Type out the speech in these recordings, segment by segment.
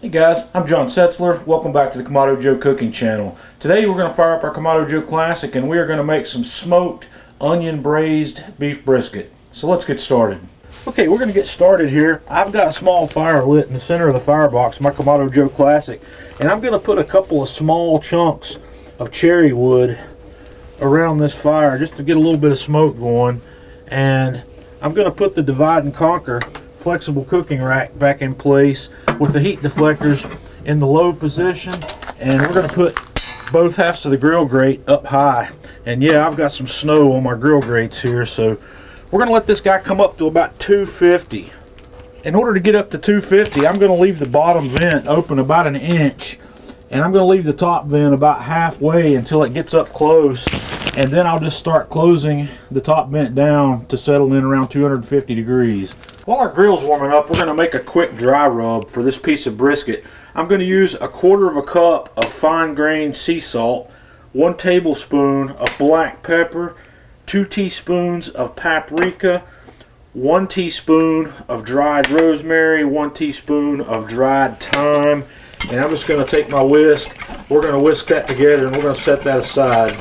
Hey guys, I'm John Setzler. Welcome back to the Kamado Joe Cooking Channel. Today we're going to fire up our Kamado Joe Classic and we are going to make some smoked onion braised beef brisket. So let's get started. Okay, we're going to get started here. I've got a small fire lit in the center of the firebox, my Kamado Joe Classic, and I'm going to put a couple of small chunks of cherry wood around this fire just to get a little bit of smoke going. And I'm going to put the divide and conquer flexible cooking rack back in place with the heat deflectors in the low position, and we're going to put both halves of the grill grate up high. And yeah, I've got some snow on my grill grates here, so we're going to let this guy come up to about 250. In order to get up to 250, I'm going to leave the bottom vent open about an inch, and I'm going to leave the top vent about halfway until it gets up close, and then I'll just start closing the top vent down to settle in around 250 degrees. While our grill's warming up, we're going to make a quick dry rub for this piece of brisket. I'm going to use 1/4 cup of fine grained sea salt, 1 tablespoon of black pepper, 2 teaspoons of paprika, 1 teaspoon of dried rosemary, 1 teaspoon of dried thyme, and I'm just going to take my whisk. We're going to whisk that together and we're going to set that aside.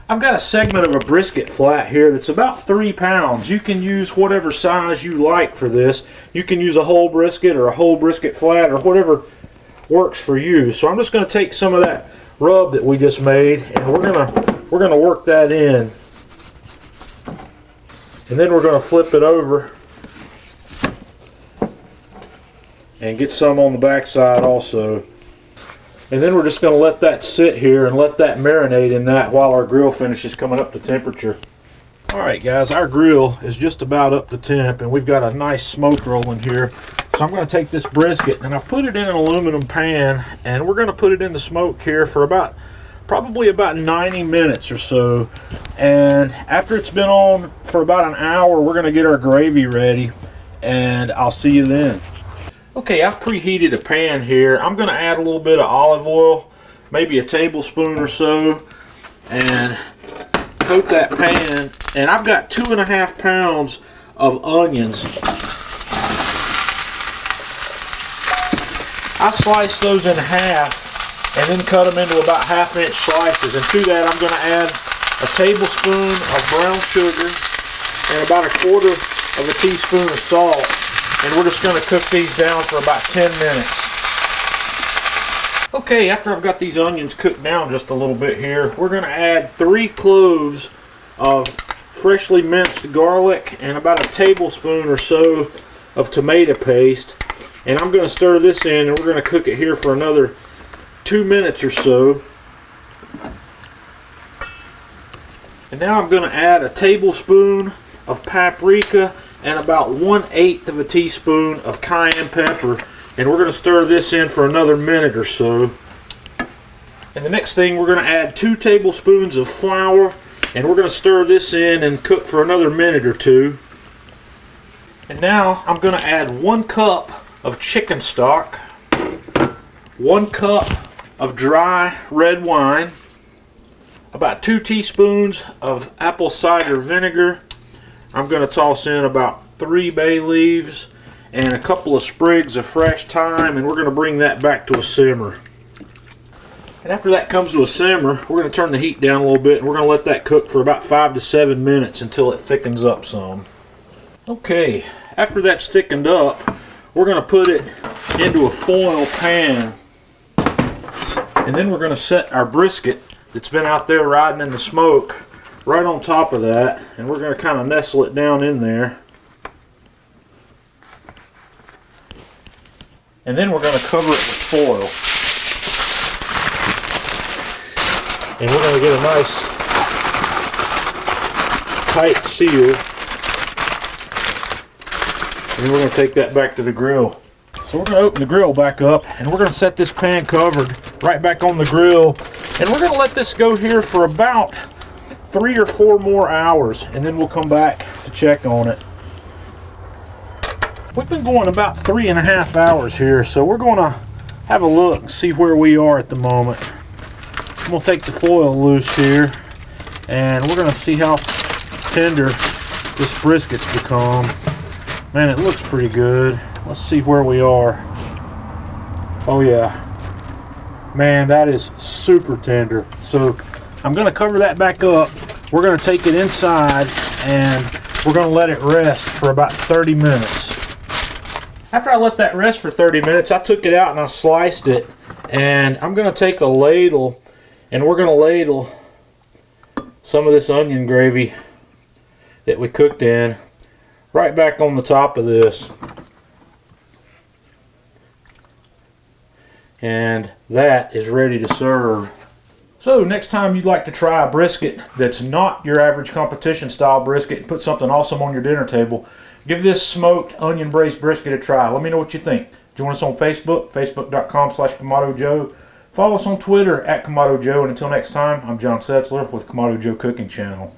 I've got a segment of a brisket flat here that's about 3 pounds. You can use whatever size you like for this. You can use a whole brisket or a whole brisket flat or whatever works for you. So I'm just going to take some of that rub that we just made and we're going to work that in. And then we're going to flip it over and get some on the back side also. And then we're just going to let that sit here and let that marinate in that while our grill finishes coming up to temperature. Alright guys, our grill is just about up to temp and we've got a nice smoke rolling here. So I'm going to take this brisket and I've put it in an aluminum pan and we're going to put it in the smoke here for probably about 90 minutes or so. And after it's been on for about an hour, we're going to get our gravy ready and I'll see you then. Okay, I've preheated a pan here. I'm going to add a little bit of olive oil, maybe a tablespoon or so, and coat that pan. And I've got 2.5 pounds of onions. I slice those in half and then cut them into about 1/2 inch slices. And to that, I'm going to add a tablespoon of brown sugar and about 1/4 teaspoon of salt. And we're just going to cook these down for about 10 minutes. Okay, after I've got these onions cooked down just a little bit here, we're going to add 3 cloves of freshly minced garlic and about a tablespoon or so of tomato paste. And I'm going to stir this in and we're going to cook it here for another 2 minutes or so. And now I'm going to add a tablespoon of paprika and about 1/8 teaspoon of cayenne pepper, and we're going to stir this in for another minute or so. And the next thing, we're going to add 2 tablespoons of flour, and we're going to stir this in and cook for another minute or 2. And now I'm going to add 1 cup of chicken stock, 1 cup of dry red wine, about 2 teaspoons of apple cider vinegar. I'm going to toss in about 3 bay leaves and a couple of sprigs of fresh thyme, and we're going to bring that back to a simmer. And after that comes to a simmer, we're going to turn the heat down a little bit and we're going to let that cook for about 5 to 7 minutes until it thickens up some. Okay, after that's thickened up, we're going to put it into a foil pan, and then we're going to set our brisket that's been out there riding in the smoke right on top of that, and we're going to kind of nestle it down in there. And then we're going to cover it with foil. And we're going to get a nice tight seal. And then we're going to take that back to the grill. So we're going to open the grill back up and we're going to set this pan covered right back on the grill. And we're going to let this go here for about 3 or 4 more hours, and then we'll come back to check on it. We've been going about 3.5 hours here, so we're going to have a look and see where we are at the moment. I'm going to take the foil loose here, and we're going to see how tender this brisket's become. Man, it looks pretty good. Let's see where we are. Oh yeah. Man, that is super tender. So I'm going to cover that back up. We're going to take it inside and we're going to let it rest for about 30 minutes. After I let that rest for 30 minutes, I took it out and I sliced it. And I'm going to take a ladle and we're going to ladle some of this onion gravy that we cooked in right back on the top of this. And that is ready to serve. So next time you'd like to try a brisket that's not your average competition style brisket and put something awesome on your dinner table, give this smoked onion braised brisket a try. Let me know what you think. Join us on Facebook, facebook.com/KamadoJoe. Follow us on Twitter @KamadoJoe. And until next time, I'm John Setzler with Kamado Joe Cooking Channel.